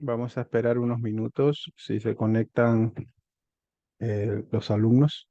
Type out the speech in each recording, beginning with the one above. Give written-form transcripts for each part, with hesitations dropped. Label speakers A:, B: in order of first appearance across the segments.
A: Vamos a esperar unos minutos si se conectan los alumnos.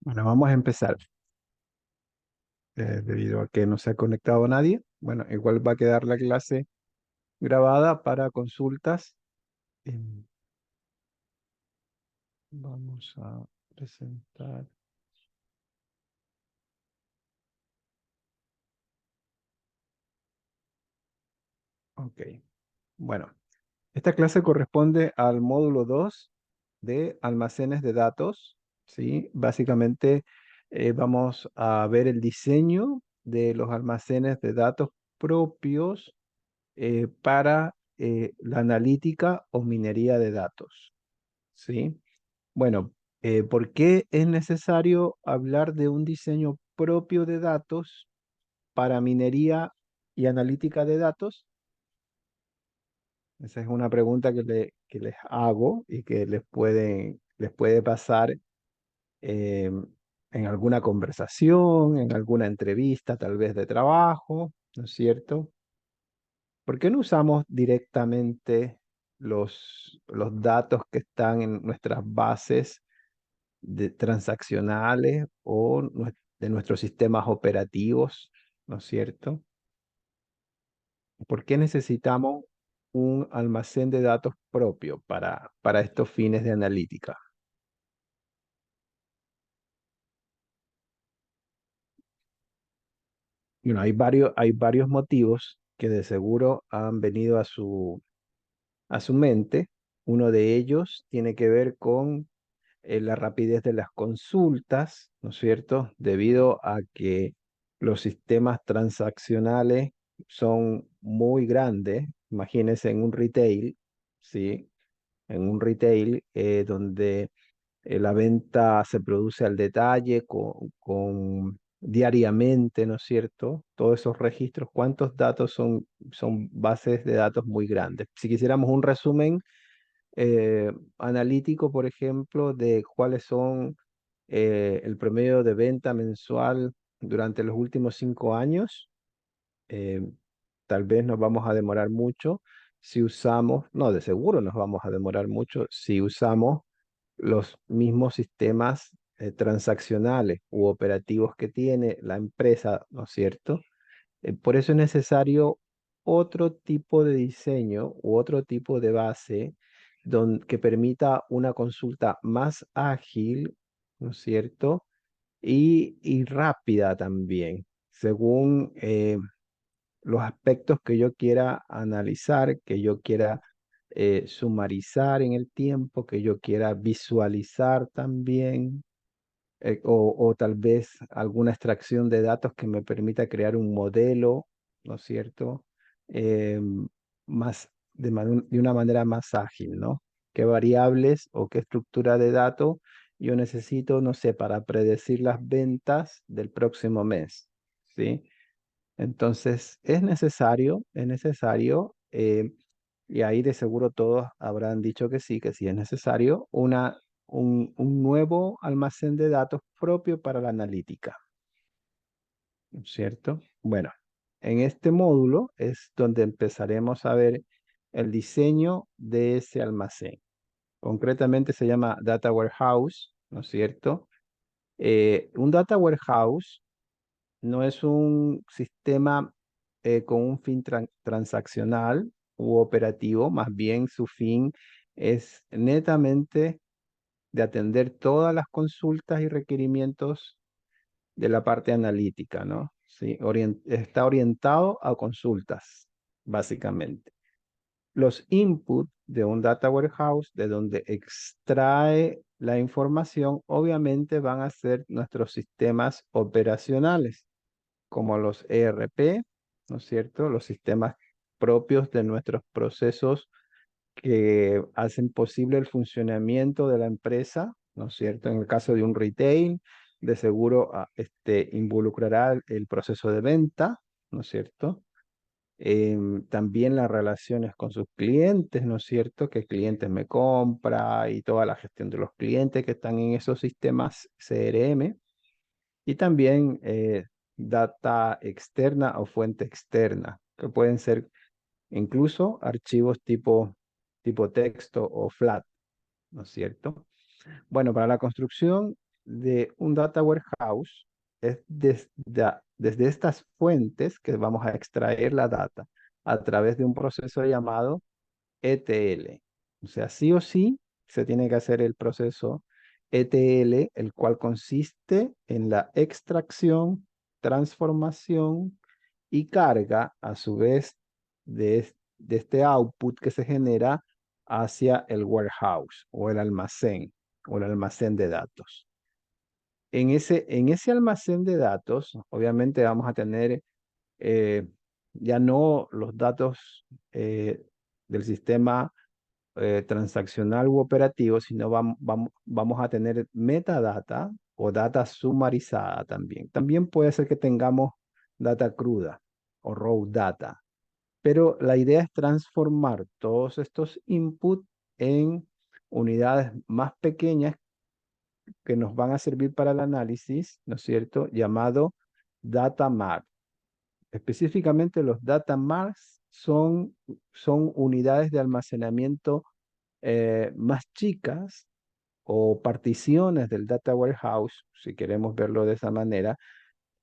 A: Bueno, vamos a empezar. Debido a que no se ha conectado nadie, bueno, igual va a quedar la clase grabada para consultas. Em, Vamos a presentar. Ok, bueno, esta clase corresponde al módulo 2 de almacenes de datos, ¿sí? Básicamente vamos a ver el diseño de los almacenes de datos propios para la analítica o minería de datos, ¿sí? Bueno, ¿por qué es necesario hablar de un diseño propio de datos para minería y analítica de datos? Esa es una pregunta que les hago y que les puede pasar eh, en alguna conversación, en alguna entrevista, tal vez de trabajo, ¿no es cierto? ¿Por qué no usamos directamente los datos que están en nuestras bases transaccionales o de nuestros sistemas operativos, ¿no es cierto? ¿Por qué necesitamos un almacén de datos propio para estos fines de analítica? Bueno, hay varios motivos que de seguro han venido a su mente. Uno de ellos tiene que ver con la rapidez de las consultas, ¿no es cierto? Debido a que los sistemas transaccionales son muy grandes. Imagínense en un retail, ¿sí? En un retail donde la venta se produce al detalle, diariamente, ¿no es cierto? Todos esos registros, ¿cuántos datos son bases de datos muy grandes? Si quisiéramos un resumen eh, analítico, por ejemplo, de cuáles son el promedio de venta mensual durante los últimos 5 años, eh, tal vez nos vamos a demorar mucho si usamos, no, de seguro nos vamos a demorar mucho si usamos los mismos sistemas transaccionales u operativos que tiene la empresa, ¿no es cierto? Por eso es necesario otro tipo de diseño u otro tipo de base que permita una consulta más ágil, ¿no es cierto? Y rápida también, según los aspectos que yo quiera analizar, que yo quiera sumarizar en el tiempo, que yo quiera visualizar también, o tal vez alguna extracción de datos que me permita crear un modelo, ¿no es cierto? Eh, de una manera más ágil, ¿no? ¿Qué variables o qué estructura de datos yo necesito, no sé, para predecir las ventas del próximo mes, ¿sí? Entonces, es necesario, y ahí de seguro todos habrán dicho que sí es necesario un nuevo almacén de datos propio para la analítica, ¿cierto? Bueno, en este módulo es donde empezaremos a ver el diseño de ese almacén. Concretamente se llama Data Warehouse, ¿no es cierto? Un Data Warehouse no es un sistema con un fin transaccional u operativo, más bien su fin es netamente de atender todas las consultas y requerimientos de la parte analítica, ¿no? Sí, está orientado a consultas, básicamente. Los inputs de un data warehouse, de donde extrae la información, obviamente van a ser nuestros sistemas operacionales como los ERP, ¿no es cierto? Los sistemas propios de nuestros procesos que hacen posible el funcionamiento de la empresa, ¿no es cierto? En el caso de un retail, de seguro involucrará el proceso de venta, ¿no es cierto? También las relaciones con sus clientes, ¿no es cierto? Que clientes me compra y toda la gestión de los clientes que están en esos sistemas CRM. Y también data externa o fuente externa, que pueden ser incluso archivos tipo texto o flat, ¿no es cierto? Bueno, para la construcción de un data warehouse es desde estas fuentes que vamos a extraer la data a través de un proceso llamado ETL. O sea, sí o sí se tiene que hacer el proceso ETL, el cual consiste en la extracción, transformación y carga, a su vez, de este output que se genera hacia el warehouse o el almacén de datos. En ese almacén de datos, obviamente vamos a tener eh, ya no los datos del sistema transaccional u operativo, sino vamos a tener metadata o data sumarizada también. También puede ser que tengamos data cruda o raw data, pero la idea es transformar todos estos inputs en unidades más pequeñas que nos van a servir para el análisis, ¿no es cierto? Llamado data mart. Específicamente los data marts son unidades de almacenamiento más chicas o particiones del data warehouse, si queremos verlo de esa manera,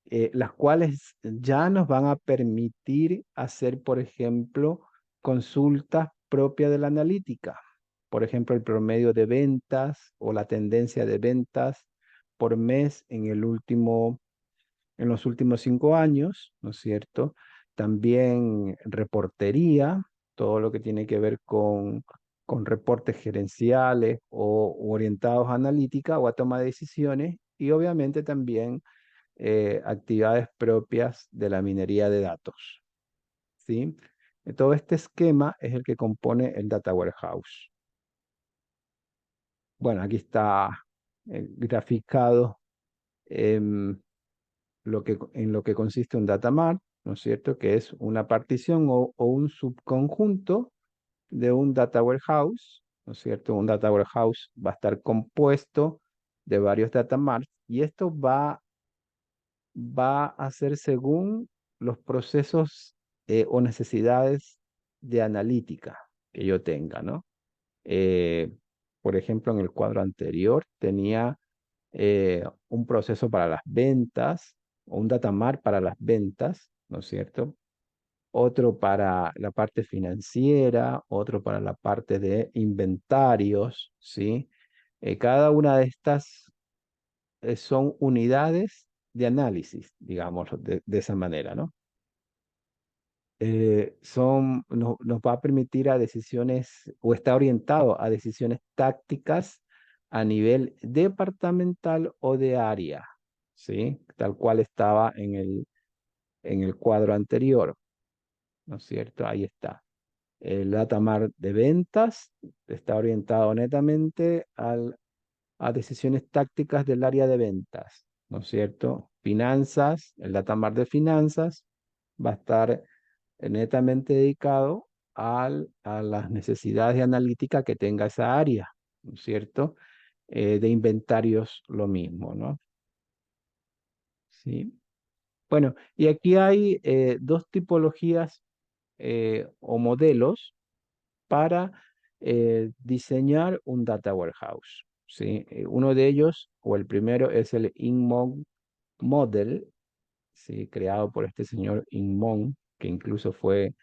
A: las cuales ya nos van a permitir hacer, por ejemplo, consultas propias de la analítica. Por ejemplo, el promedio de ventas o la tendencia de ventas por mes en los últimos 5 años, ¿no es cierto? También reportería, todo lo que tiene que ver con reportes gerenciales o orientados a analítica o a toma de decisiones, y obviamente también actividades propias de la minería de datos, ¿sí? Todo este esquema es el que compone el Data Warehouse. Bueno, aquí está graficado em, en lo que consiste un data mart, ¿no es cierto? Que es una partición o un subconjunto de un data warehouse, ¿no es cierto? Un data warehouse va a estar compuesto de varios data marts y esto va a ser según los procesos o necesidades de analítica que yo tenga, ¿no? Eh, por ejemplo, en el cuadro anterior tenía un proceso para las ventas o un datamart para las ventas, ¿no es cierto? Otro para la parte financiera, otro para la parte de inventarios, ¿sí? Cada una de estas son unidades de análisis, digamos, de esa manera, ¿no? Nos va a permitir a decisiones o está orientado a decisiones tácticas a nivel departamental o de área, ¿sí? Tal cual estaba en el cuadro anterior, ¿no es cierto? Ahí está. El datamart de ventas está orientado netamente a decisiones tácticas del área de ventas, ¿no es cierto? Finanzas, el datamart de finanzas va a estar netamente dedicado a las necesidades de analítica que tenga esa área, ¿no es cierto? De inventarios lo mismo, ¿no? Sí. Bueno, y aquí hay dos tipologías o modelos para diseñar un data warehouse, ¿sí? Uno de ellos, o el primero, es el InMode Model, ¿sí? Creado por este señor Inmon, que incluso fue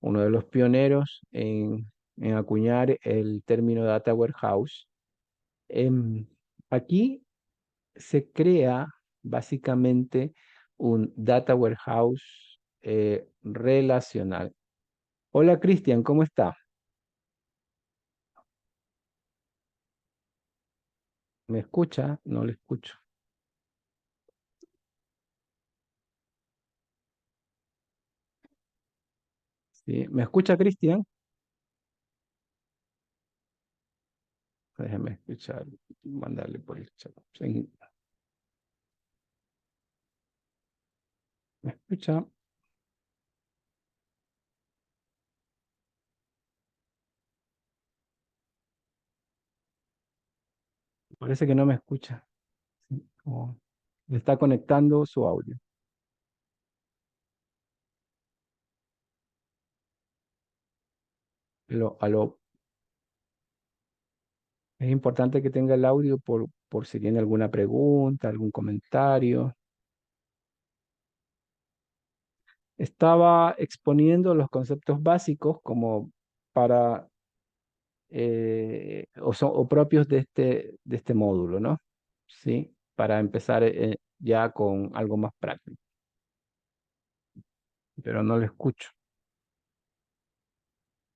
A: uno de los pioneros en acuñar el término data warehouse. Em, Aquí se crea básicamente un data warehouse relacional. Hola Cristian, ¿cómo está? ¿Me escucha? No le escucho. ¿Sí? ¿Me escucha Cristian? Déjeme escuchar, mandarle por el chat. Sí, ¿me escucha? Parece que no me escucha. Sí, como le está conectando su audio. Aló, aló. Es importante que tenga el audio por si tiene alguna pregunta, algún comentario. Estaba exponiendo los conceptos básicos como para, o propios de este módulo, ¿no? Sí, para empezar ya con algo más práctico, pero no lo escucho.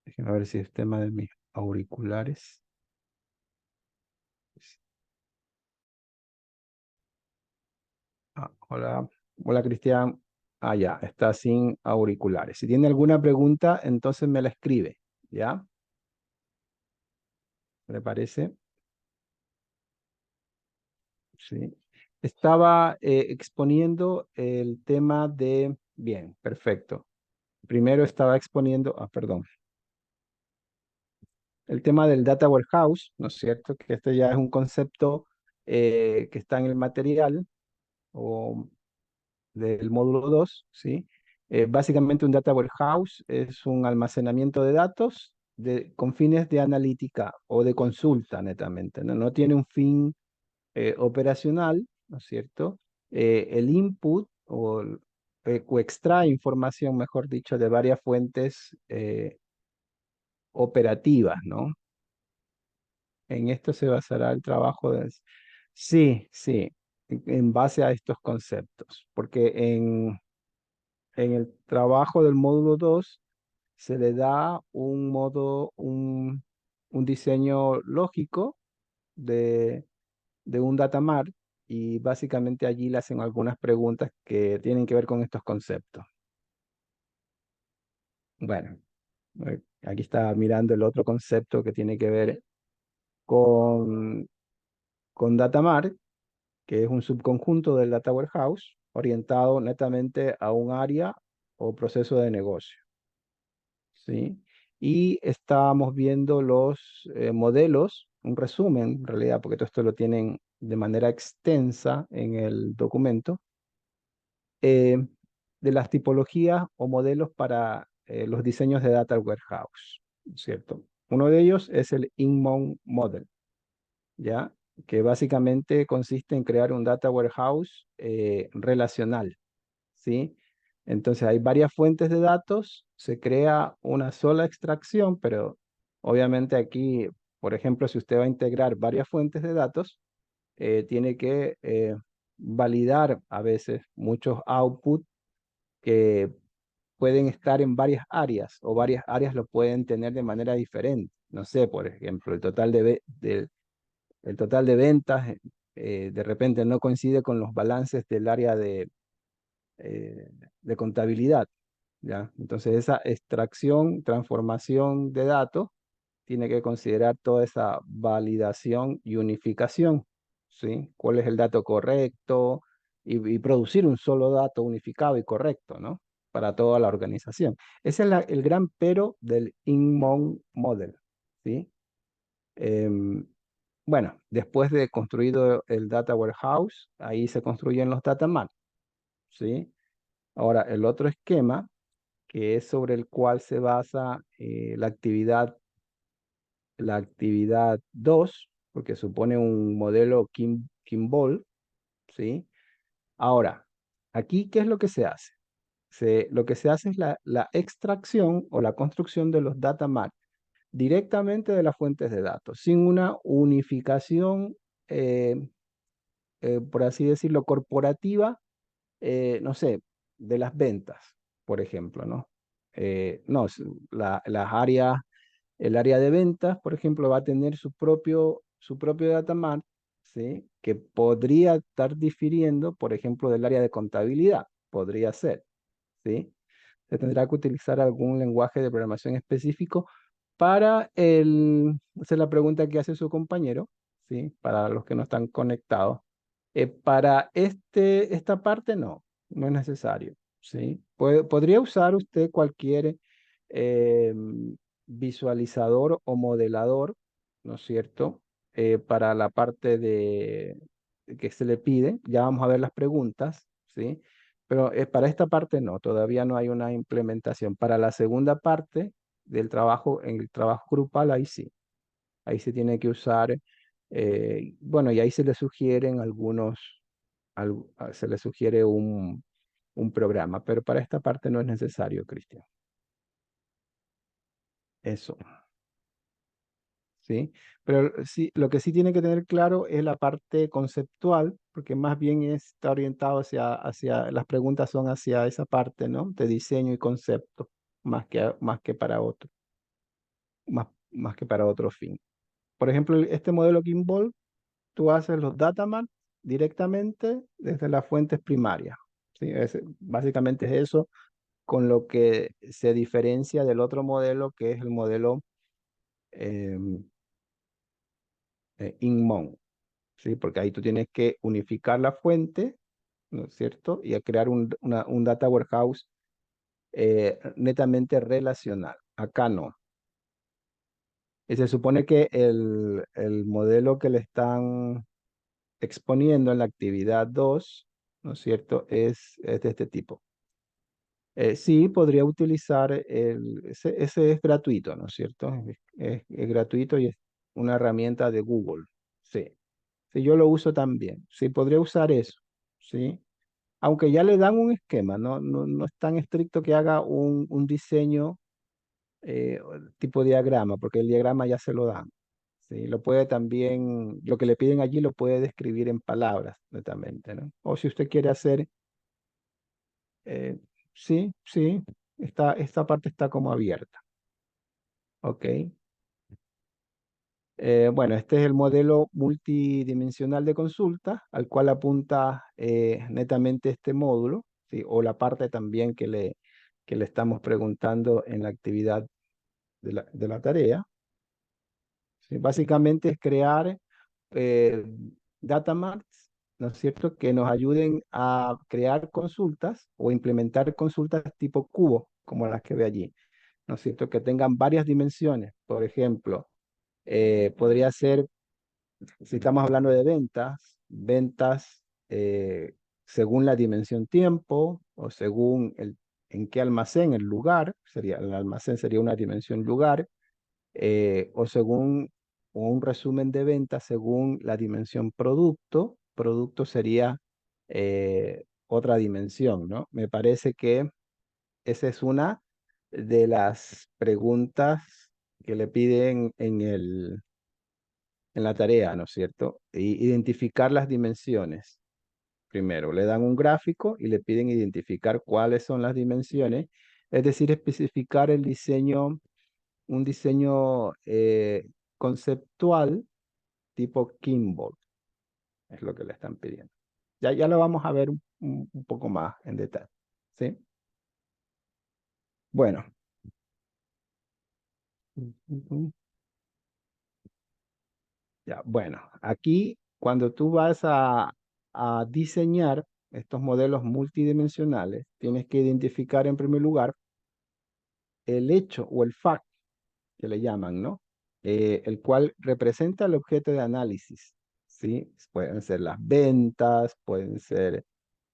A: Déjenme ver si es tema de mis auriculares. Hola, hola Cristian. Ah, ya, está sin auriculares. Si tiene alguna pregunta, entonces me la escribe, ¿ya? ¿Le parece? Sí. Estaba exponiendo el tema de... Bien, perfecto. Primero estaba exponiendo, perdón, el tema del Data Warehouse, ¿no es cierto? Que este ya es un concepto que está en el material o del módulo 2, ¿sí? Básicamente un Data Warehouse es un almacenamiento de datos con fines de analítica o de consulta netamente, ¿no? No tiene un fin operacional, ¿no es cierto? El input o extrae información, mejor dicho, de varias fuentes operativas, ¿no? En esto se basará el trabajo de... Sí, sí, en base a estos conceptos, porque en el trabajo del módulo 2 se le da un diseño lógico de un datamart y básicamente allí le hacen algunas preguntas que tienen que ver con estos conceptos. Bueno, aquí está mirando el otro concepto que tiene que ver con, con datamart, que es un subconjunto del data warehouse orientado netamente a un área o proceso de negocio. ¿Sí? Y estábamos viendo los modelos, un resumen en realidad, porque todo esto lo tienen de manera extensa en el documento, eh, de las tipologías o modelos para los diseños de Data Warehouse, ¿cierto? Uno de ellos es el Inbound Model, ¿ya? Que básicamente consiste en crear un Data Warehouse relacional, ¿sí? Entonces hay varias fuentes de datos, se crea una sola extracción, pero obviamente aquí, por ejemplo, si usted va a integrar varias fuentes de datos, tiene que validar a veces muchos outputs que pueden estar en varias áreas o varias áreas lo pueden tener de manera diferente. No sé, por ejemplo, el total de ventas de repente no coincide con los balances del área eh, de contabilidad, ¿ya? Entonces esa extracción, transformación de datos tiene que considerar toda esa validación y unificación, ¿sí? ¿Cuál es el dato correcto? Y producir un solo dato unificado y correcto, ¿no? Para toda la organización. Ese es el gran pero del Inbound Model, ¿sí? Em, bueno, después de construido el Data Warehouse, ahí se construyen los data marts, ¿sí? Ahora, el otro esquema, que es sobre el cual se basa la actividad 2 porque supone un modelo Kimball, ¿sí? Ahora, aquí, ¿qué es lo que se hace? Lo que se hace es la extracción o la construcción de los data marts directamente de las fuentes de datos, sin una unificación, eh, por así decirlo, corporativa, no sé, de las ventas, por ejemplo, ¿no? No, las áreas. El área de ventas, por ejemplo, va a tener su propio data mart, ¿sí? Que podría estar difiriendo, por ejemplo, del área de contabilidad. Podría ser, ¿sí? Se tendrá que utilizar algún lenguaje de programación específico para esa es la pregunta que hace su compañero, ¿sí? Para los que no están conectados. Para esta parte no es necesario, ¿sí? Podría usar usted cualquier eh, visualizador o modelador, ¿no es cierto? Para la parte que se le pide, ya vamos a ver las preguntas, ¿sí? Pero para esta parte no, todavía no hay una implementación. Para la segunda parte del trabajo, en el trabajo grupal, ahí sí. Ahí se tiene que usar, bueno, y ahí se le sugieren se le sugiere un programa, pero para esta parte no es necesario, Cristian. Eso, ¿sí? Pero sí, lo que sí tiene que tener claro es la parte conceptual, porque más bien está orientado las preguntas son hacia esa parte, ¿no? De diseño y concepto, más que para otro, más que para otro fin. Por ejemplo, este modelo Kimball, tú haces los datamart directamente desde las fuentes primarias, ¿sí? Básicamente es eso con lo que se diferencia del otro modelo, que es el modelo em, InMon, ¿sí? Porque ahí tú tienes que unificar la fuente, ¿no es cierto? Y a crear un data warehouse netamente relacional. Acá no. Y se supone que el modelo que le están exponiendo en la actividad 2, ¿no es cierto? Es de este tipo. Sí, podría utilizar ese es gratuito, ¿no es cierto? Es gratuito y es una herramienta de Google. Sí, sí, yo lo uso también. Sí, podría usar eso. Sí, aunque ya le dan un esquema, no es tan estricto que haga un diseño tipo diagrama, porque el diagrama ya se lo dan. Sí, lo puede también, lo que le piden allí lo puede describir en palabras netamente, ¿no? O si usted quiere hacer, eh, sí, sí, esta parte está como abierta, ¿ok? Bueno, este es el modelo multidimensional de consulta al cual apunta netamente este módulo, ¿sí? O la parte también que le estamos preguntando en la actividad de la tarea. ¿Sí? Básicamente es crear eh, datamarts, ¿no es cierto?, que nos ayuden a crear consultas o implementar consultas tipo cubo, como las que ve allí, ¿no es cierto?, que tengan varias dimensiones. Por ejemplo, podría ser, si estamos hablando de ventas según la dimensión tiempo o según en qué almacén, el lugar, el almacén sería una dimensión lugar, o según o un resumen de ventas según la dimensión producto. Producto sería otra dimensión, ¿no? Me parece que esa es una de las preguntas que le piden en la tarea, ¿no es cierto? Identificar las dimensiones. Primero, le dan un gráfico y le piden identificar cuáles son las dimensiones, es decir, especificar el diseño, un diseño conceptual tipo Kimball, es lo que le están pidiendo. Ya lo vamos a ver un poco más en detalle, ¿sí? Bueno, ya, bueno, aquí cuando tú vas a diseñar estos modelos multidimensionales, tienes que identificar en primer lugar el hecho o el fact que le llaman, ¿no? El cual representa el objeto de análisis, ¿sí? Pueden ser las ventas, pueden ser,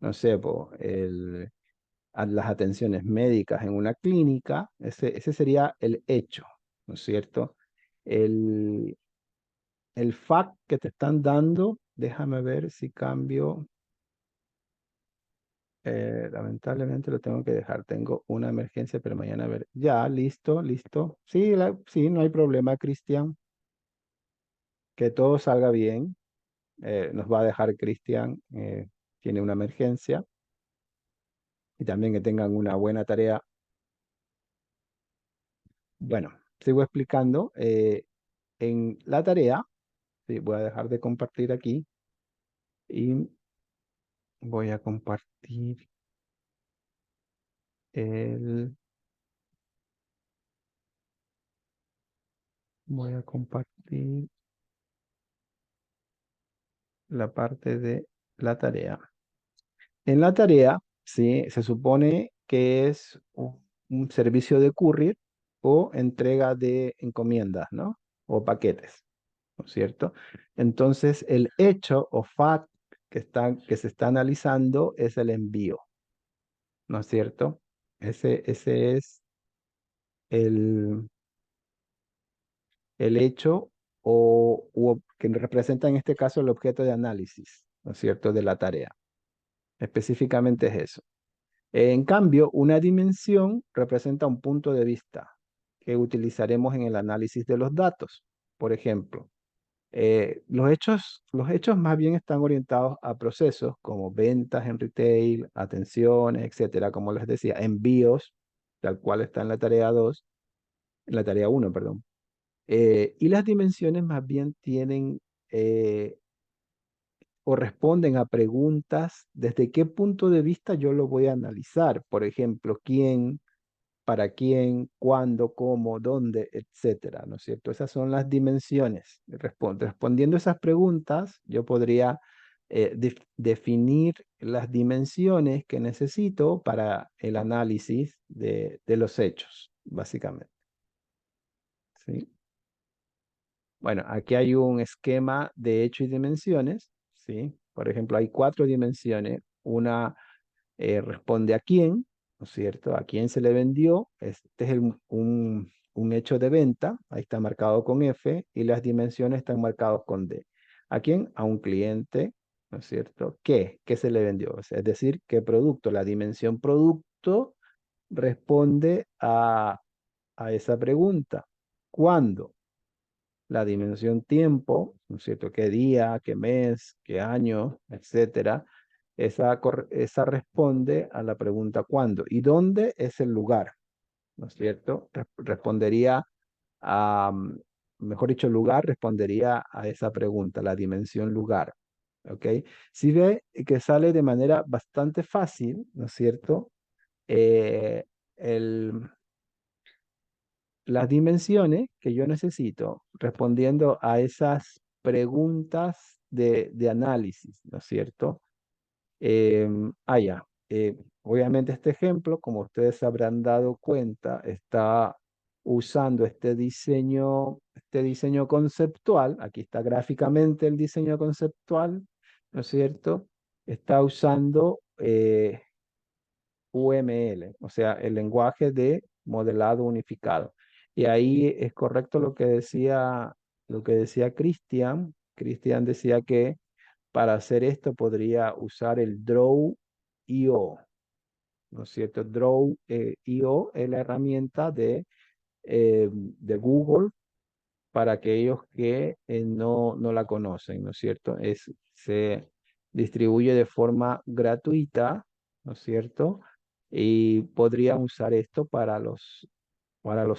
A: no sé, las atenciones médicas en una clínica, ese sería el hecho, ¿no es cierto? El, el fact que te están dando, déjame ver si cambio. Lamentablemente lo tengo que dejar. Tengo una emergencia, pero mañana a ver. Ya, listo, listo. Sí, sí, no hay problema, Cristian. Que todo salga bien. Nos va a dejar Cristian. Tiene una emergencia. Y también que tengan una buena tarea. Bueno, sigo explicando. En la tarea, sí, voy a dejar de compartir aquí. Y voy a compartir el. Voy a compartir la parte de la tarea. En la tarea, sí, se supone que es un servicio de courier o entrega de encomiendas, ¿no? O paquetes, ¿no es cierto? Entonces, el hecho o fact que se está analizando es el envío, ¿no es cierto? Ese es el, el hecho que representa en este caso el objeto de análisis, ¿no es cierto?, de la tarea. Específicamente es eso. En cambio, una dimensión representa un punto de vista que utilizaremos en el análisis de los datos. Por ejemplo, los hechos más bien están orientados a procesos como ventas en retail, atenciones, etcétera, como les decía, envíos, tal cual está en la tarea 2, en la tarea 1, perdón. Y las dimensiones más bien tienen eh, o responden a preguntas desde qué punto de vista yo lo voy a analizar. Por ejemplo, quién, para quién, cuándo, cómo, dónde, etcétera, ¿no es cierto? Esas son las dimensiones. Respondiendo esas preguntas, yo podría definir las dimensiones que necesito para el análisis de los hechos, básicamente. ¿Sí? Bueno, aquí hay un esquema de hecho y dimensiones, ¿sí? Por ejemplo, hay 4 dimensiones. Una responde a quién, ¿no es cierto? A quién se le vendió. Este es un hecho de venta, ahí está marcado con F, y las dimensiones están marcadas con D. ¿A quién? A un cliente, ¿no es cierto? ¿Qué? ¿Qué se le vendió? O sea, es decir, ¿qué producto? La dimensión producto responde a esa pregunta. ¿Cuándo? La dimensión tiempo, ¿no es cierto? ¿Qué día, qué mes, qué año, etcétera? Esa responde a la pregunta ¿cuándo? ¿Y dónde es el lugar? ¿No es cierto? Respondería a, mejor dicho, lugar respondería a esa pregunta, la dimensión lugar. ¿Ok? Si ve que sale de manera bastante fácil, ¿no es cierto? Eh, el, las dimensiones que yo necesito respondiendo a esas preguntas de análisis, ¿no es cierto? Ya. Obviamente este ejemplo, como ustedes se habrán dado cuenta, está usando este diseño conceptual. Aquí está gráficamente el diseño conceptual, ¿no es cierto? Está usando UML, o sea, el lenguaje de modelado unificado. Y ahí es correcto lo que decía Cristian. Cristian decía que para hacer esto podría usar el Draw.io, ¿no es cierto? Draw.io es la herramienta de Google para aquellos que no la conocen, ¿no es cierto? Se distribuye de forma gratuita, ¿no es cierto? Y podrían usar esto para los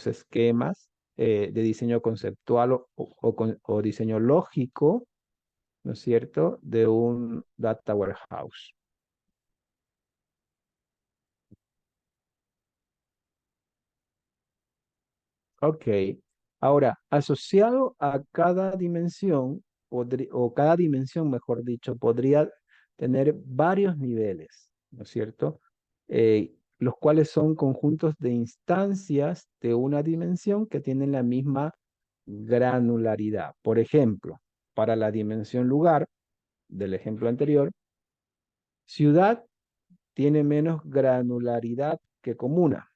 A: esquemas de diseño conceptual o diseño lógico, ¿no es cierto?, de un data warehouse. Ok. Ahora, asociado a cada dimensión, o cada dimensión, mejor dicho, podría tener varios niveles, ¿no es cierto? Los cuales son conjuntos de instancias de una dimensión que tienen la misma granularidad. Por ejemplo, para la dimensión lugar del ejemplo anterior, ciudad tiene menos granularidad que comuna,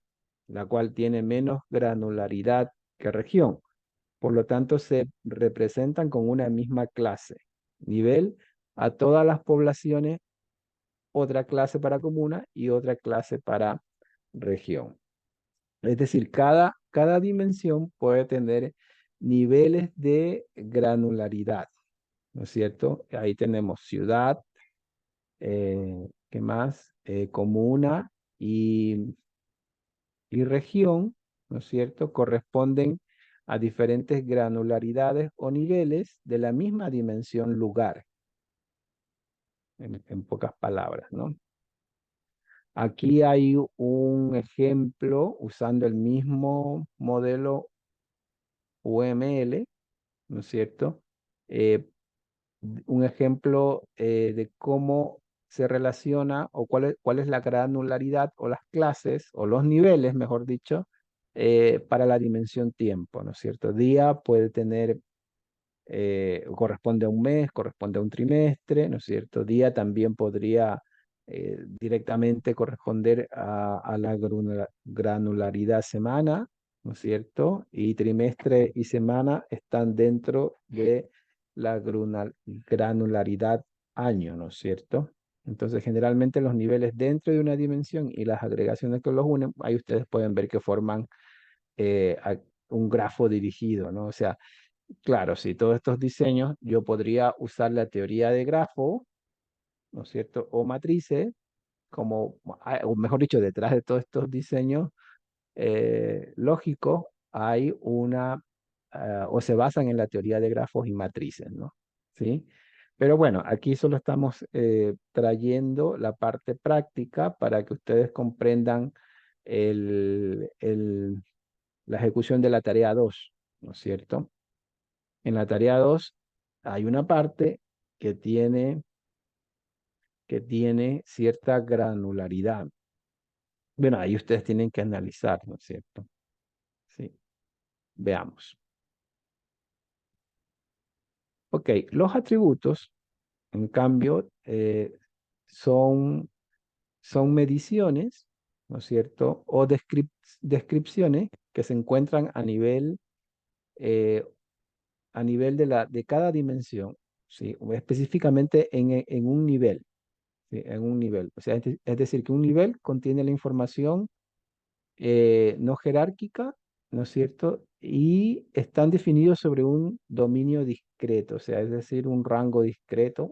A: la cual tiene menos granularidad que región. Por lo tanto, se representan con una misma clase. Nivel a todas las poblaciones, otra clase para comuna y otra clase para región. Es decir, cada dimensión puede tener niveles de granularidad, ¿no es cierto? Ahí tenemos ciudad, ¿qué más? Comuna y región, ¿no es cierto?, corresponden a diferentes granularidades o niveles de la misma dimensión lugar, en pocas palabras, ¿no? Aquí hay un ejemplo usando el mismo modelo UML, ¿no es cierto? Eh, un ejemplo de cómo se relaciona o cuál es la granularidad o las clases o los niveles, mejor dicho, para la dimensión tiempo, ¿no es cierto? Día puede tener, corresponde a un mes, corresponde a un trimestre, ¿no es cierto? Día también podría directamente corresponder a la granularidad semana, ¿no es cierto? Y trimestre y semana están dentro de la granularidad año, ¿no es cierto? Entonces, generalmente los niveles dentro de una dimensión y las agregaciones que los unen, ahí ustedes pueden ver que forman un grafo dirigido, ¿no? O sea, claro, si todos estos diseños, yo podría usar la teoría de grafo, ¿no es cierto? O matrices, como, o mejor dicho, detrás de todos estos diseños lógicos hay o se basan en la teoría de grafos y matrices, ¿no? ¿Sí? Pero bueno, aquí solo estamos trayendo la parte práctica para que ustedes comprendan el, el- la ejecución de la tarea 2, ¿no es cierto? En la tarea 2 hay una parte que tiene cierta granularidad. Bueno, ahí ustedes tienen que analizar, ¿no es cierto? Sí, veamos. Ok, los atributos, en cambio, son, son mediciones, ¿no es cierto? O descripciones que se encuentran eh, a nivel de cada dimensión, ¿sí? O específicamente en un nivel, ¿sí? En un nivel. O sea, es decir, que un nivel contiene la información no jerárquica, ¿no es cierto? Y están definidos sobre un dominio discreto, o sea, es decir, un rango discreto,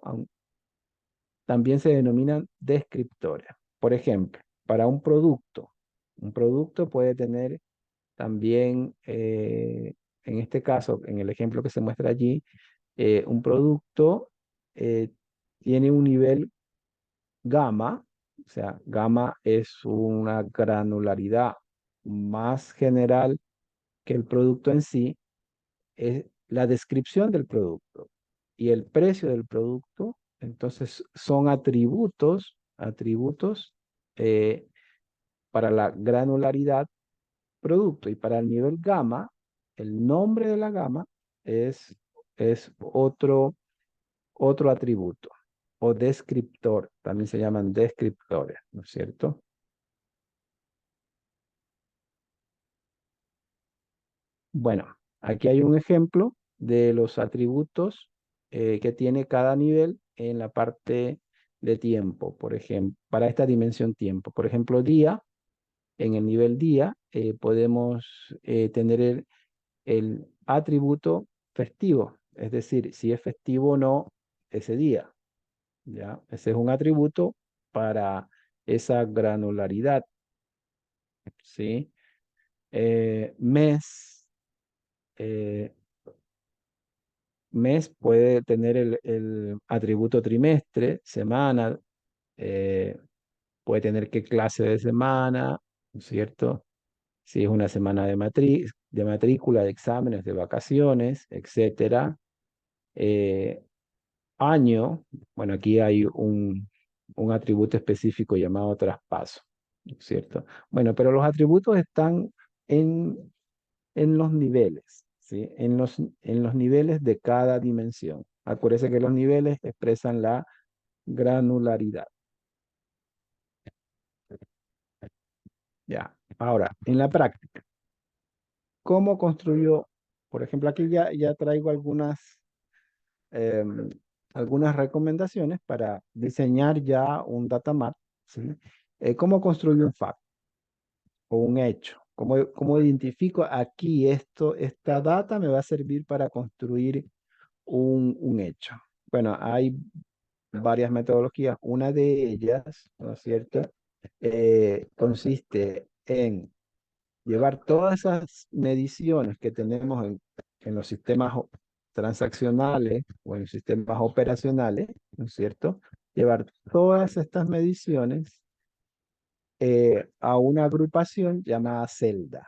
A: también se denominan descriptores. Por ejemplo, para un producto puede tener también, en este caso, en el ejemplo que se muestra allí, un producto eh, tiene un nivel gamma, o sea, gamma es una granularidad más general que el producto en sí, es la descripción del producto y el precio del producto. Entonces son atributos eh, para la granularidad producto, y para el nivel gamma, el nombre de la gama es otro atributo o descriptor, también se llaman descriptores, ¿no es cierto? Bueno, aquí hay un ejemplo de los atributos que tiene cada nivel en la parte de tiempo, por ejemplo, para esta dimensión tiempo. Por ejemplo, día, en el nivel día podemos tener el atributo festivo, es decir, si es festivo o no ese día, ¿ya? Ese es un atributo para esa granularidad, ¿sí? Mes. eh, Mes puede tener el atributo trimestre, semana, eh, puede tener qué clase de semana, ¿no es cierto? Si es una semana de matrícula, de exámenes, de vacaciones, etcétera. Eh, Año, bueno, aquí hay un atributo específico llamado traspaso, ¿no es cierto? Bueno, pero los atributos están en en los niveles, ¿sí? En los niveles de cada dimensión. Acuérdense que los niveles expresan la granularidad. Ya. Ahora, en la práctica, ¿cómo construyo? Por ejemplo, aquí ya traigo em, algunas recomendaciones para diseñar ya un data map, ¿sí? ¿Cómo construyo un fact o un hecho? ¿Cómo identifico aquí esta data me va a servir para construir un hecho? Bueno, hay varias metodologías. Una de ellas, ¿no es cierto? Consiste en llevar todas esas mediciones que tenemos en los sistemas transaccionales o en los sistemas operacionales, ¿no es cierto? Llevar todas estas mediciones a una agrupación llamada celda.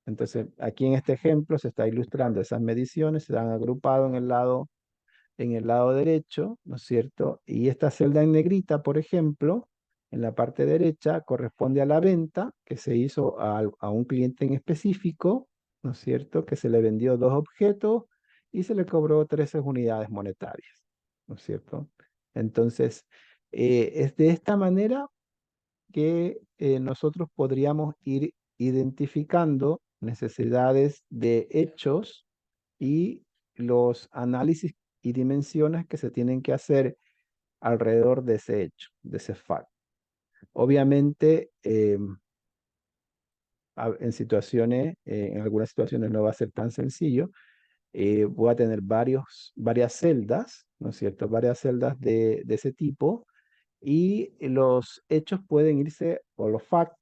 A: Entonces, aquí en este ejemplo se está ilustrando esas mediciones, se han agrupado en el lado derecho, ¿no es cierto? Y esta celda en negrita, por ejemplo, en la parte derecha corresponde a la venta que se hizo a un cliente en específico, ¿no es cierto? Que se le vendió dos objetos y se le cobró 13 unidades monetarias, ¿no es cierto? Entonces, es de esta manera que nosotros podríamos ir identificando necesidades de hechos y los análisis y dimensiones que se tienen que hacer alrededor de ese hecho, de ese fact. Obviamente, en situaciones, en algunas situaciones no va a ser tan sencillo. Voy a tener varias celdas, ¿no es cierto? Varias celdas de ese tipo y los hechos pueden irse, o los facts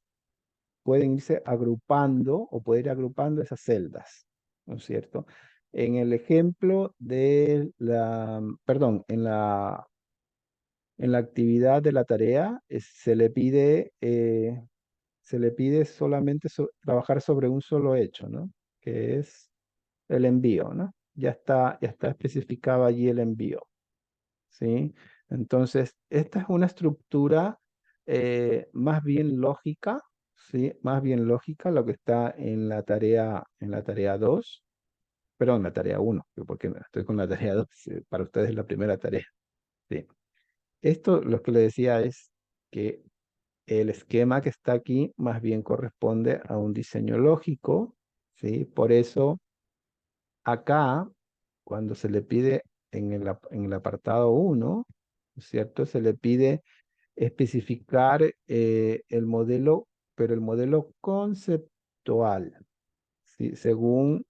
A: pueden irse agrupando o puede ir agrupando esas celdas, ¿no es cierto? En el ejemplo de perdón, en la actividad de la tarea se le pide solamente trabajar sobre un solo hecho, ¿no? Que es el envío, ¿no? Ya está especificado allí el envío, ¿sí? Entonces, esta es una estructura más bien lógica, ¿sí? Más bien lógica lo que está en la tarea 2, perdón, la tarea 1, porque estoy con la tarea 2, para ustedes es la primera tarea, ¿sí? Esto lo que le decía es que el esquema que está aquí más bien corresponde a un diseño lógico, ¿sí? Por eso acá, cuando se le pide en el apartado 1, ¿cierto? Se le pide especificar el modelo, pero el modelo conceptual, ¿sí? Según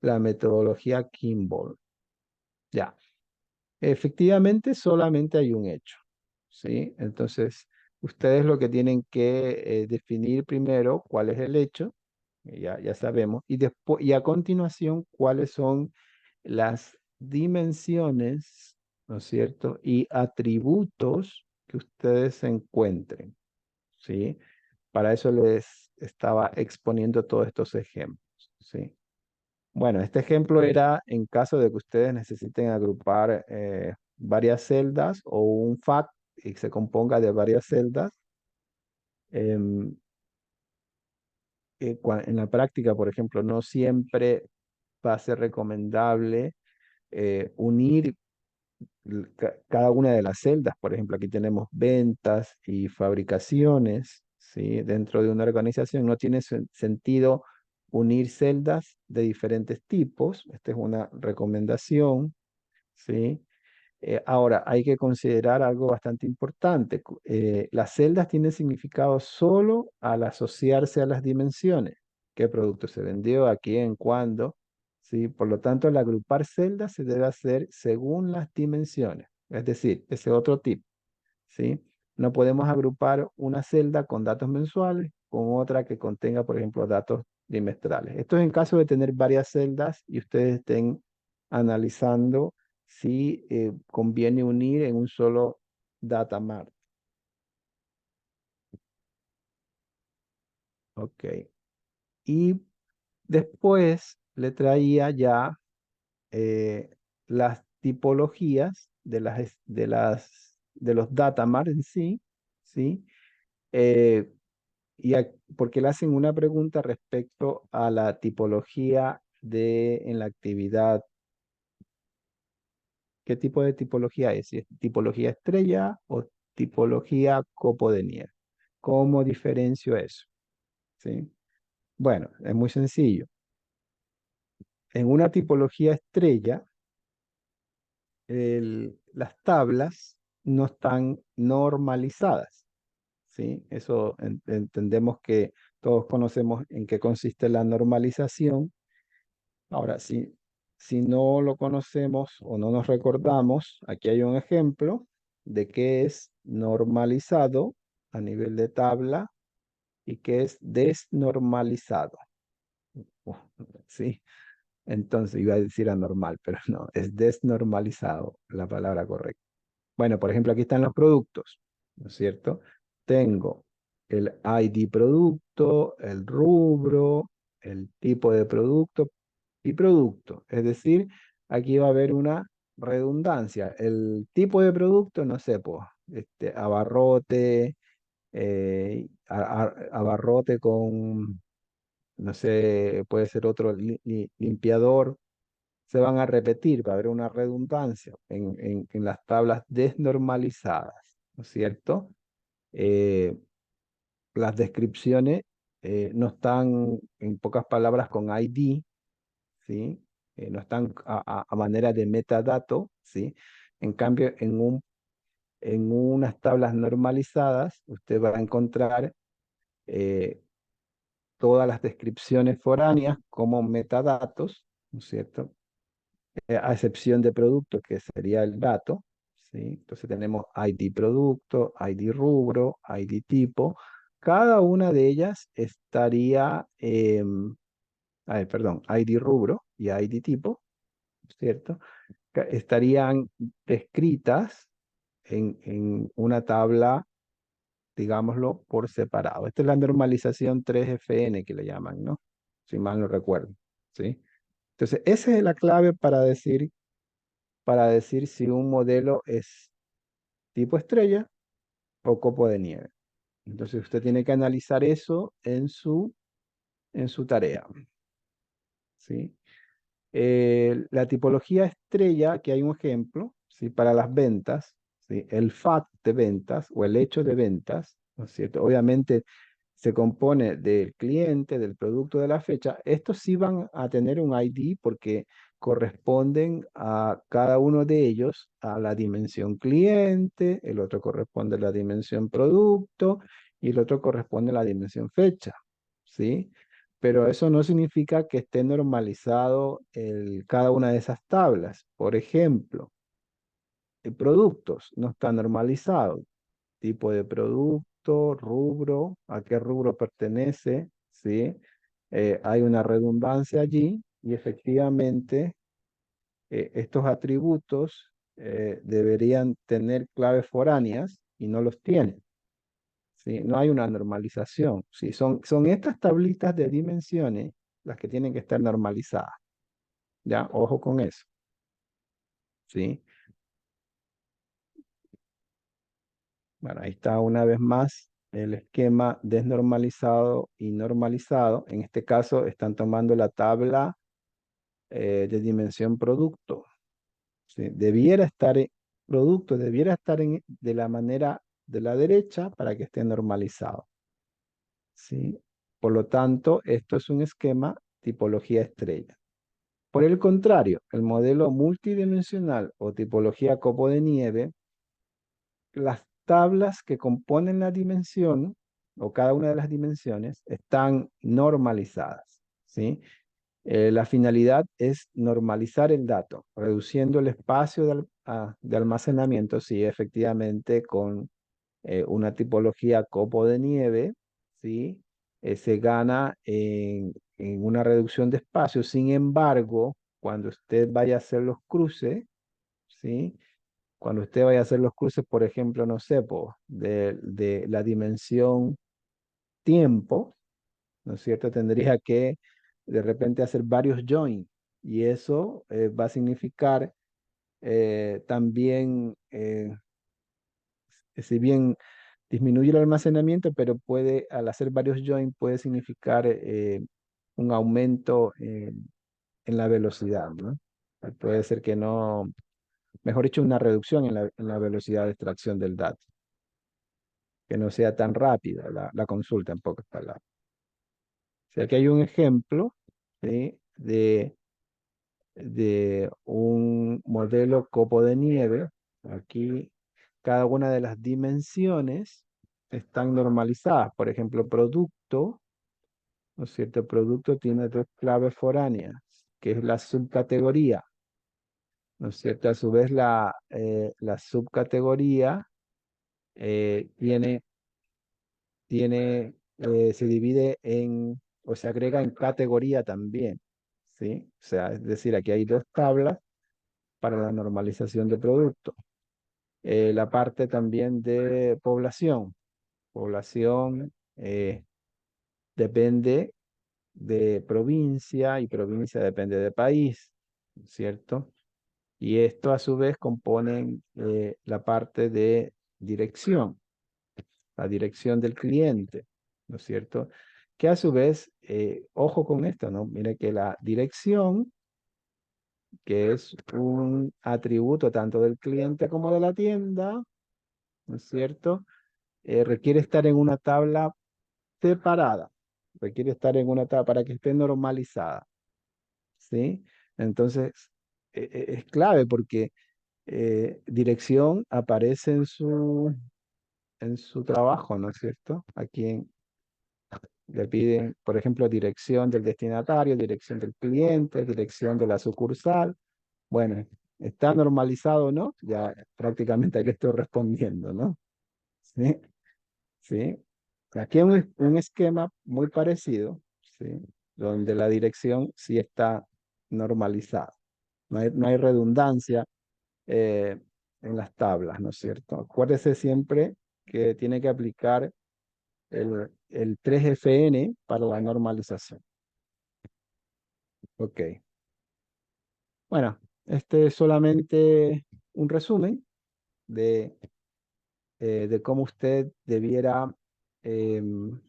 A: la metodología Kimball. Ya, efectivamente solamente hay un hecho, ¿sí? Entonces, ustedes lo que tienen que definir primero cuál es el hecho, ya sabemos, y después, y a continuación, cuáles son las dimensiones, ¿no es cierto? Y atributos que ustedes encuentren, ¿sí? Para eso les estaba exponiendo todos estos ejemplos, ¿sí? Bueno, este ejemplo era en caso de que ustedes necesiten agrupar varias celdas o un fact y se componga de varias celdas. em, en la práctica, por ejemplo, no siempre va a ser recomendable unir cada una de las celdas. Por ejemplo, aquí tenemos ventas y fabricaciones, ¿sí? Dentro de una organización no tiene sentido unir celdas de diferentes tipos. Esta es una recomendación, ¿sí? Ahora, hay que considerar algo bastante importante. Las celdas tienen significado solo al asociarse a las dimensiones. ¿Qué producto se vendió? ¿A quién? ¿Cuándo? ¿Sí? Por lo tanto, al agrupar celdas se debe hacer según las dimensiones. Es decir, ese otro tip, ¿sí? No podemos agrupar una celda con datos mensuales con otra que contenga, por ejemplo, datos trimestrales. Esto es en caso de tener varias celdas y ustedes estén analizando si conviene unir en un solo data mart. Ok. Y después le traía ya las tipologías de los data mart en sí, ¿sí? Eh, porque le hacen una pregunta respecto a la tipología en la actividad. ¿Qué tipo de tipología es? Si es tipología estrella o tipología copo de nieve. ¿Cómo diferencio eso? ¿Sí? Bueno, es muy sencillo. En una tipología estrella, las tablas no están normalizadas, ¿sí? Eso entendemos que todos conocemos en qué consiste la normalización. Ahora, si no lo conocemos o no nos recordamos, aquí hay un ejemplo de qué es normalizado a nivel de tabla y qué es desnormalizado. Uh, Sí, entonces iba a decir anormal, pero no, es desnormalizado la palabra correcta. Bueno, por ejemplo, aquí están los productos, ¿no es cierto? Tengo el ID producto, el rubro, el tipo de producto y producto. Es decir, aquí va a haber una redundancia. El tipo de producto, no sé, pues, abarrote, abarrote con, no sé, puede ser otro limpiador, se van a repetir, va a haber una redundancia en las tablas desnormalizadas, ¿no es cierto? Eh, las descripciones no están, en pocas palabras, con ID, ¿sí? No están a manera de metadato, ¿sí? En cambio, en unas tablas normalizadas, usted va a encontrar eh, todas las descripciones foráneas como metadatos, ¿no es cierto? A excepción de producto, que sería el dato, ¿sí? Entonces tenemos ID producto, ID rubro, ID tipo. Cada una de ellas estaría, perdón, ID rubro y ID tipo, ¿cierto? Estarían descritas en una tabla, digámoslo, por separado. Esta es la normalización 3FN que le llaman, ¿no? Si mal no recuerdo, ¿sí? Entonces, esa es la clave para decir si un modelo es tipo estrella o copo de nieve. Entonces, usted tiene que analizar eso en su tarea, ¿sí? La tipología estrella, que hay un ejemplo, ¿sí? Para las ventas, ¿sí? El FAT de ventas o el hecho de ventas, ¿no es cierto? Obviamente se compone del cliente, del producto, de la fecha. Estos sí van a tener un ID porque corresponden a cada uno de ellos a la dimensión cliente, el otro corresponde a la dimensión producto y el otro corresponde a la dimensión fecha, ¿sí? Pero eso no significa que esté normalizado cada una de esas tablas. Por ejemplo, productos no está normalizado. Tipo de producto, rubro, a qué rubro pertenece, ¿sí? Hay una redundancia allí y efectivamente estos atributos deberían tener claves foráneas y no los tienen, ¿sí? No hay una normalización, ¿sí? Son estas tablitas de dimensiones las que tienen que estar normalizadas, ¿ya? Ojo con eso, ¿sí? Bueno, ahí está una vez más el esquema desnormalizado y normalizado. En este caso están tomando la tabla de dimensión producto, ¿sí? Debiera estar producto, debiera estar de la manera de la derecha para que esté normalizado, ¿sí? Por lo tanto, esto es un esquema tipología estrella. Por el contrario, el modelo multidimensional o tipología copo de nieve, las tablas que componen la dimensión o cada una de las dimensiones están normalizadas, ¿sí? La finalidad es normalizar el dato, reduciendo el espacio de almacenamiento, sí, efectivamente, con una tipología copo de nieve, ¿sí? Se gana en una reducción de espacio. Sin embargo, cuando usted vaya a hacer los cruces, ¿sí? Cuando usted vaya a hacer los cruces, por ejemplo, no sé, po, de la dimensión tiempo, ¿no es cierto? Tendría que de repente hacer varios join y eso va a significar también, si bien disminuye el almacenamiento, pero puede, al hacer varios join, puede significar un aumento en la velocidad, ¿no? Puede ser que no, mejor dicho, una reducción en la velocidad de extracción del dato, que no sea tan rápida la consulta, en pocas palabras. O sea, que hay un ejemplo, ¿sí? De un modelo copo de nieve. Aquí cada una de las dimensiones están normalizadas. Por ejemplo, producto, ¿no es cierto? El producto tiene dos claves foráneas, que es la subcategoría, ¿no es cierto? A su vez, la subcategoría se divide o se agrega en categoría también, ¿sí? O sea, es decir, aquí hay dos tablas para la normalización de producto. La parte también de población. Población depende de provincia y provincia depende de país, ¿cierto? Y esto a su vez componen la parte de dirección, la dirección del cliente, ¿no es cierto? Que a su vez, ojo con esto, ¿no? Mire que la dirección, que es un atributo tanto del cliente como de la tienda, ¿no es cierto? Requiere estar en una tabla separada, requiere estar en una tabla para que esté normalizada, ¿sí? Entonces, es clave porque dirección aparece en su trabajo, ¿no es cierto? Aquí le piden, por ejemplo, dirección del destinatario, dirección del cliente, dirección de la sucursal. Bueno, está normalizado o no, ya prácticamente ahí le estoy respondiendo, ¿no? Sí, sí. Aquí hay un esquema muy parecido, ¿sí? Donde la dirección sí está normalizada. No hay redundancia eh, en las tablas, ¿no es cierto? Acuérdese siempre que tiene que aplicar el 3FN para la normalización. Ok. Bueno, este es solamente un resumen de, de cómo usted em,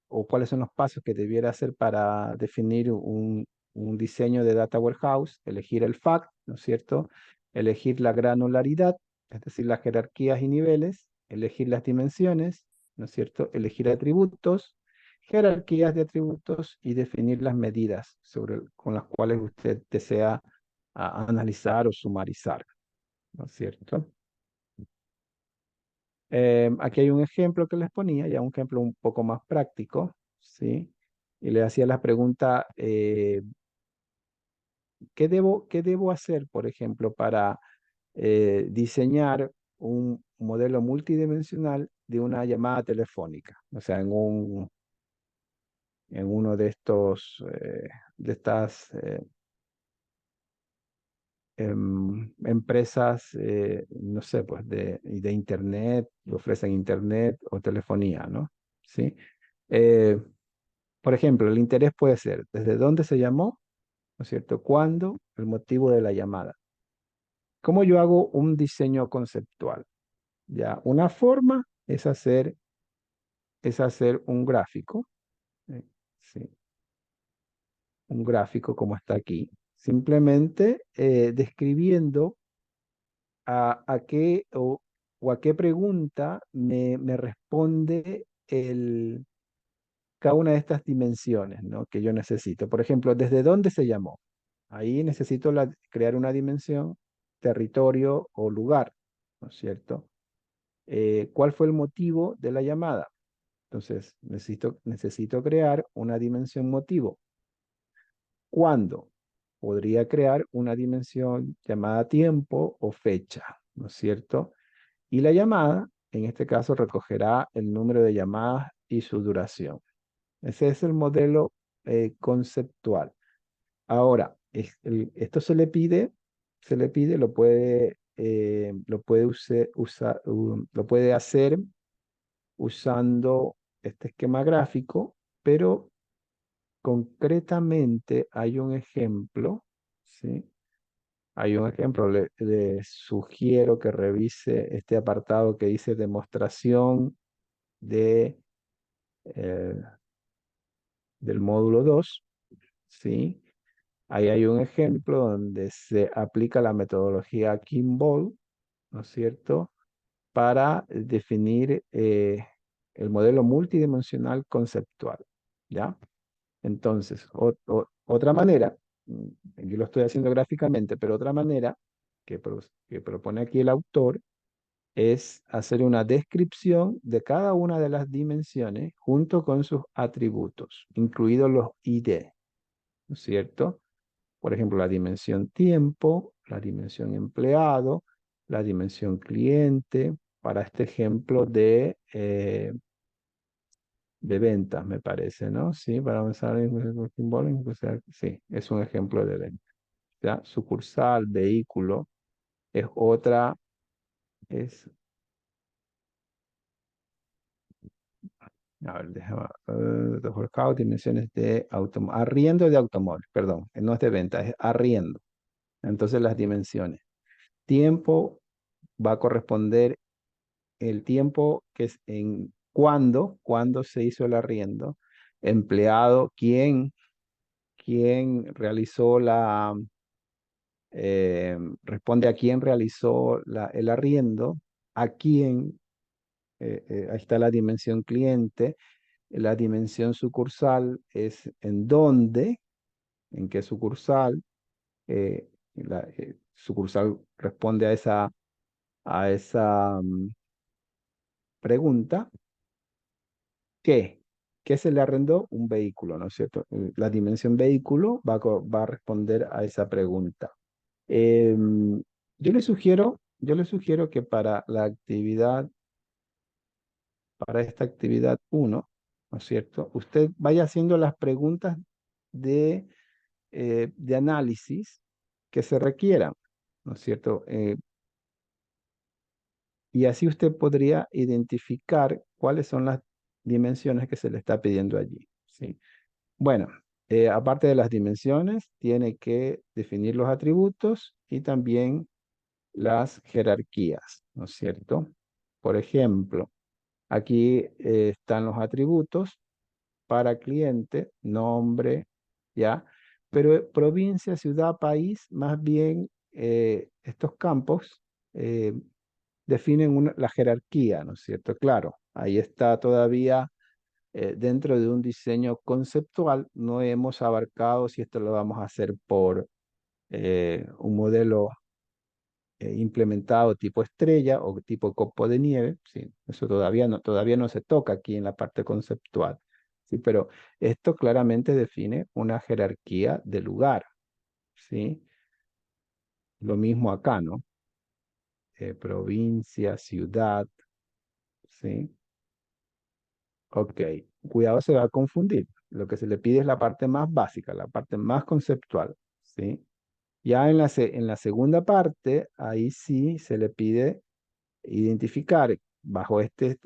A: o cuáles son los pasos que debiera hacer para definir un diseño de Data Warehouse, elegir el FAC, ¿no es cierto? Elegir la granularidad, es decir, las jerarquías y niveles, elegir las dimensiones, ¿no es cierto? Elegir atributos, jerarquías de atributos y definir las medidas con las cuales usted desea analizar o sumarizar, ¿no es cierto? Aquí hay un ejemplo que les ponía, ya un ejemplo un poco más práctico, ¿sí? Y le hacía la pregunta, ¿qué debo hacer, por ejemplo, para diseñar un modelo multidimensional de una llamada telefónica? O sea, en uno de de estas empresas, no sé, pues de internet, que ofrecen internet o telefonía, ¿no? ¿Sí? Eh, por ejemplo, el interés puede ser desde dónde se llamó, ¿no es cierto? ¿Cuándo? El motivo de la llamada. ¿Cómo yo hago un diseño conceptual? Ya, una forma es hacer un gráfico, ¿eh? Sí, un gráfico como está aquí, simplemente describiendo a qué o a qué pregunta me responde cada una de estas dimensiones, ¿no? Que yo necesito. Por ejemplo, ¿desde dónde se llamó? Ahí necesito crear una dimensión, territorio o lugar, ¿no es cierto? ¿Cuál fue el motivo de la llamada? Entonces, necesito crear una dimensión motivo. ¿Cuándo? Podría crear una dimensión llamada tiempo o fecha, ¿no es cierto? Y la llamada, en este caso, recogerá el número de llamadas y su duración. Ese es el modelo conceptual. Ahora, esto se le pide, lo puede hacer usando este esquema gráfico, pero concretamente hay un ejemplo, ¿sí? Hay un ejemplo, le sugiero que revise este apartado que dice demostración de, eh, del módulo 2, ¿sí? Ahí hay un ejemplo donde se aplica la metodología Kimball, ¿no es cierto?, para definir el modelo multidimensional conceptual, ¿ya? Entonces, otra manera, yo lo estoy haciendo gráficamente, pero otra manera que propone aquí el autor es hacer una descripción de cada una de las dimensiones junto con sus atributos, incluidos los ID, ¿no es cierto? Por ejemplo, la dimensión tiempo, la dimensión empleado, la dimensión cliente, para este ejemplo de ventas, me parece, ¿no? Sí, para avanzar en Working o sea, sí, es un ejemplo de venta. ¿Ya? Sucursal, vehículo, es otra, es, a ver, déjame, de workout, dimensiones de automóvil, arriendo de automóvil, perdón, no es de venta, es arriendo. Entonces las dimensiones. Tiempo va a corresponder el tiempo que es en cuándo se hizo el arriendo, empleado, quién realizó responde a quién realizó el arriendo, a quién, ahí está la dimensión cliente, la dimensión sucursal es en dónde, en qué sucursal. La sucursal responde a esa pregunta. ¿Qué? ¿Qué se le arrendó? Un vehículo, ¿no es cierto? La dimensión vehículo va a responder a esa pregunta. Em, yo le sugiero que para esta actividad uno, ¿no es cierto? Usted vaya haciendo las preguntas de, de análisis que se requieran, ¿no es cierto? Y así usted podría identificar cuáles son las dimensiones que se le está pidiendo allí, ¿sí? Bueno, aparte de las dimensiones, tiene que definir los atributos y también las jerarquías, ¿no es cierto? Por ejemplo, aquí están los atributos para cliente, nombre, ¿ya? Pero provincia, ciudad, país, más bien estos campos definen la jerarquía, ¿no es cierto? Claro, ahí está todavía dentro de un diseño conceptual, no hemos abarcado si esto lo vamos a hacer por un modelo implementado tipo estrella o tipo copo de nieve, sí, eso todavía no se toca aquí en la parte conceptual, sí, pero esto claramente define una jerarquía de lugar, sí, lo mismo acá, ¿no? Provincia, ciudad, sí, ok, cuidado, se va a confundir, lo que se le pide es la parte más básica, la parte más conceptual, sí. Ya en la segunda parte, ahí sí se le pide identificar bajo este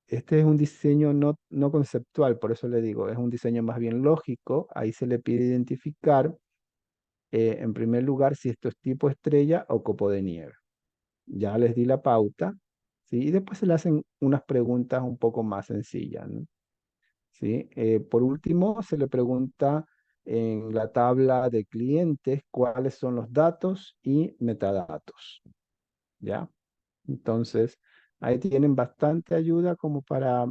A: es un diseño no conceptual, por eso le digo, es un diseño más bien lógico. Ahí se le pide identificar, en primer lugar, si esto es tipo estrella o copo de nieve. Ya les di la pauta, ¿sí? Y después se le hacen unas preguntas un poco más sencillas, ¿no? ¿Sí? Por último, se le pregunta en la tabla de clientes cuáles son los datos y metadatos, ¿ya? Entonces, ahí tienen bastante ayuda como para,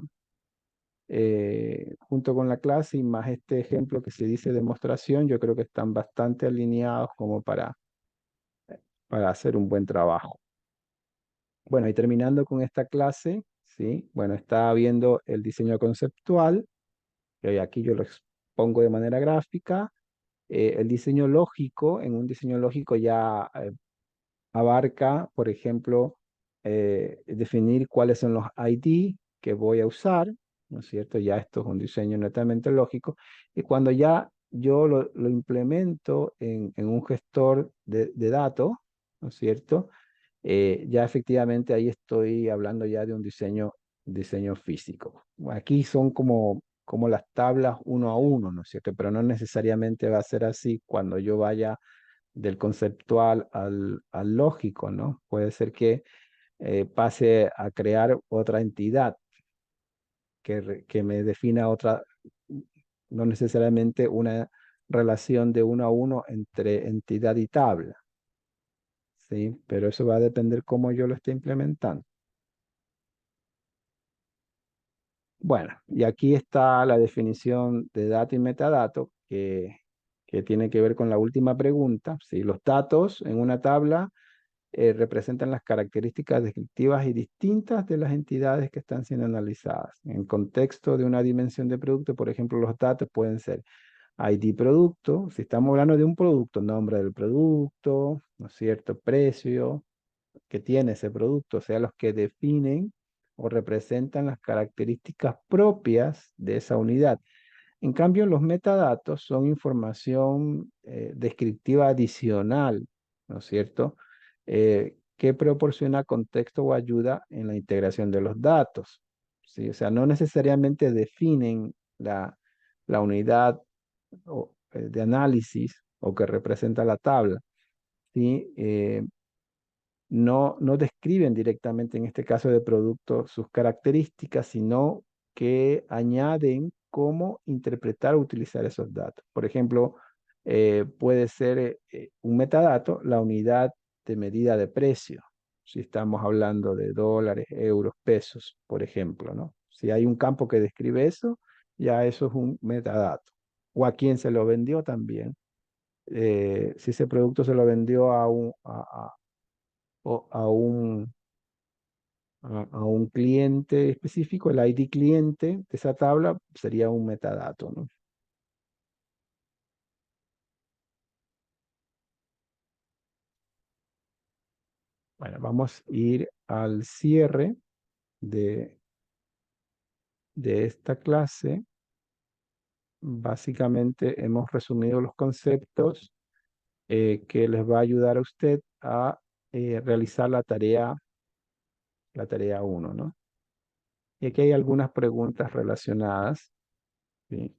A: junto con la clase y más este ejemplo que se dice demostración, yo creo que están bastante alineados como para hacer un buen trabajo. Bueno, y terminando con esta clase, ¿sí? Bueno, está viendo el diseño conceptual, que aquí yo lo expongo de manera gráfica. El diseño lógico, en un diseño lógico ya abarca, por ejemplo, definir cuáles son los ID que voy a usar, ¿no es cierto? Ya esto es un diseño netamente lógico. Y cuando ya yo lo implemento en un gestor de datos, ¿no es cierto? Ya efectivamente ahí estoy hablando ya de un diseño físico. Aquí son como las tablas uno a uno, ¿no es cierto? Pero no necesariamente va a ser así cuando yo vaya del conceptual al lógico, ¿no? Puede ser que pase a crear otra entidad que me defina otra, no necesariamente una relación de uno a uno entre entidad y tabla, ¿sí? Pero eso va a depender cómo yo lo esté implementando. Bueno, y aquí está la definición de dato y metadato que tiene que ver con la última pregunta, ¿sí? Los datos en una tabla representan las características descriptivas y distintas de las entidades que están siendo analizadas. En el contexto de una dimensión de producto, por ejemplo, los datos pueden ser ID producto, si estamos hablando de un producto, nombre del producto, ¿no es cierto? Precio que tiene ese producto, o sea, los que definen o representan las características propias de esa unidad. En cambio, los metadatos son información descriptiva adicional, ¿no es cierto? Que proporciona contexto o ayuda en la integración de los datos, ¿sí? O sea, no necesariamente definen la unidad de análisis o que representa la tabla, ¿sí? No describen directamente en este caso de producto sus características, sino que añaden cómo interpretar o utilizar esos datos. Por ejemplo, puede ser un metadato la unidad de medida de precio, si estamos hablando de dólares, euros, pesos, por ejemplo, ¿no? Si hay un campo que describe eso, ya eso es un metadato. O a quién se lo vendió también. Si ese producto se lo vendió o a un cliente específico, el ID cliente de esa tabla sería un metadato, ¿no? Bueno, vamos a ir al cierre de, de esta clase. Básicamente hemos resumido los conceptos que les va a ayudar a usted a realizar la tarea uno, ¿no? Y aquí hay algunas preguntas relacionadas, ¿sí?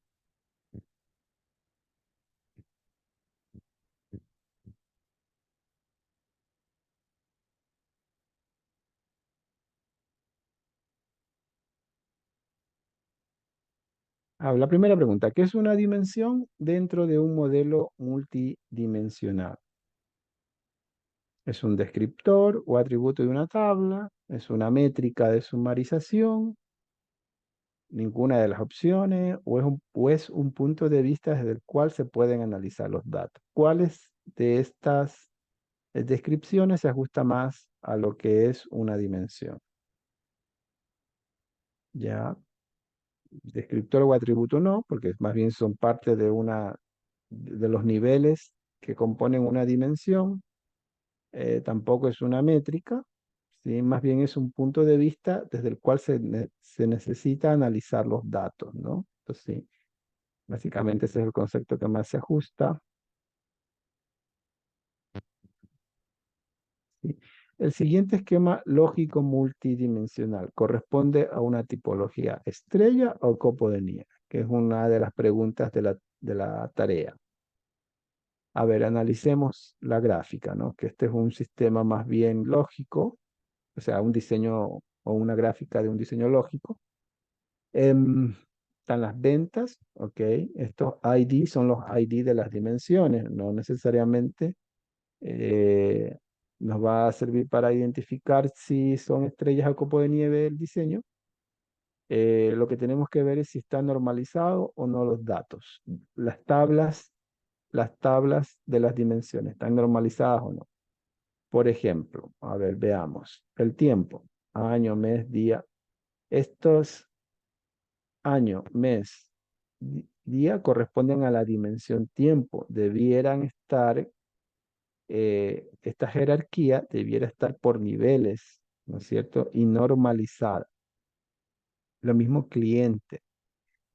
A: La primera pregunta, ¿qué es una dimensión dentro de un modelo multidimensional? ¿Es un descriptor o atributo de una tabla? ¿Es una métrica de sumarización? Ninguna de las opciones, o es un punto de vista desde el cual se pueden analizar los datos. ¿Cuáles de estas descripciones se ajusta más a lo que es una dimensión? Ya, descriptor o atributo no, porque más bien son parte de los niveles que componen una dimensión. Tampoco es una métrica, ¿sí? Más bien es un punto de vista desde el cual se necesita analizar los datos, ¿no? Entonces, sí, básicamente ese es el concepto que más se ajusta. ¿Sí? El siguiente esquema lógico multidimensional corresponde a una tipología estrella o copo de nieve, que es una de las preguntas de la tarea. A ver, analicemos la gráfica, ¿no? Que este es un sistema más bien lógico, o sea, un diseño o una gráfica de un diseño lógico. Em, Están las ventas, ¿ok? Estos ID son los ID de las dimensiones, no necesariamente eh, nos va a servir para identificar si son estrellas o copo de nieve el diseño. Lo que tenemos que ver es si está normalizado o no los datos. Las tablas de las dimensiones, ¿están normalizadas o no? Por ejemplo, a ver, veamos. El tiempo, año, mes, día. Estos año, mes, día corresponden a la dimensión tiempo. Debieran estar, esta jerarquía debiera estar por niveles, ¿no es cierto? Y normalizada. Lo mismo cliente.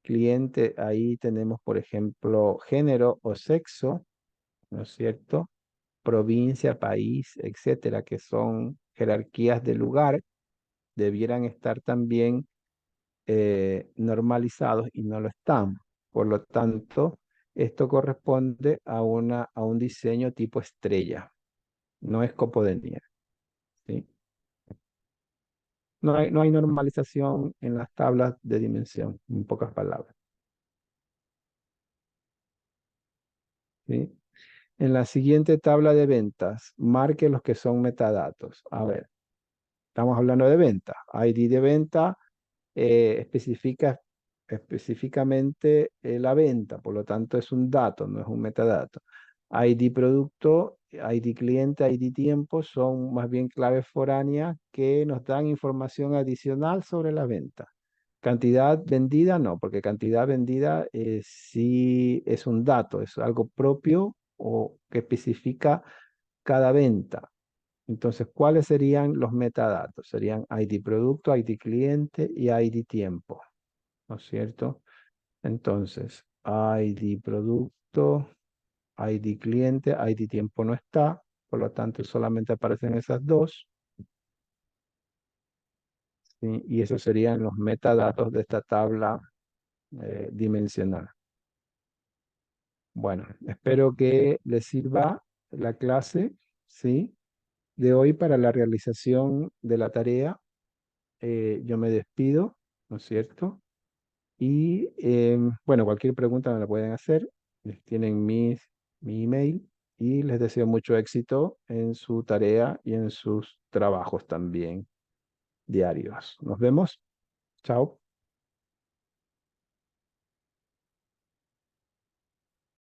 A: Cliente, ahí tenemos, por ejemplo, género o sexo, ¿no es cierto? Provincia, país, etcétera, que son jerarquías de lugar, debieran estar también normalizados y no lo están. Por lo tanto, esto corresponde a un diseño tipo estrella, no es copo de nieve, ¿sí? No hay normalización en las tablas de dimensión, en pocas palabras, ¿sí? En la siguiente tabla de ventas, marque los que son metadatos. A ver, estamos hablando de venta. ID de venta especifica específicamente la venta, por lo tanto es un dato, no es un metadato. ID producto, ID cliente, ID tiempo son más bien claves foráneas que nos dan información adicional sobre la venta. Cantidad vendida, no, porque cantidad vendida sí es un dato, es algo propio o que especifica cada venta. Entonces, ¿cuáles serían los metadatos? Serían ID producto, ID cliente y ID tiempo, ¿no es cierto? Entonces, ID producto, ID cliente, ID tiempo no está, por lo tanto solamente aparecen esas dos, ¿sí? Y esos serían los metadatos de esta tabla dimensional. Bueno, espero que les sirva la clase, ¿sí? De hoy para la realización de la tarea. Yo me despido, ¿no es cierto? Y bueno, cualquier pregunta me la pueden hacer. Tienen mi email y les deseo mucho éxito en su tarea y en sus trabajos también diarios. Nos vemos. Chao.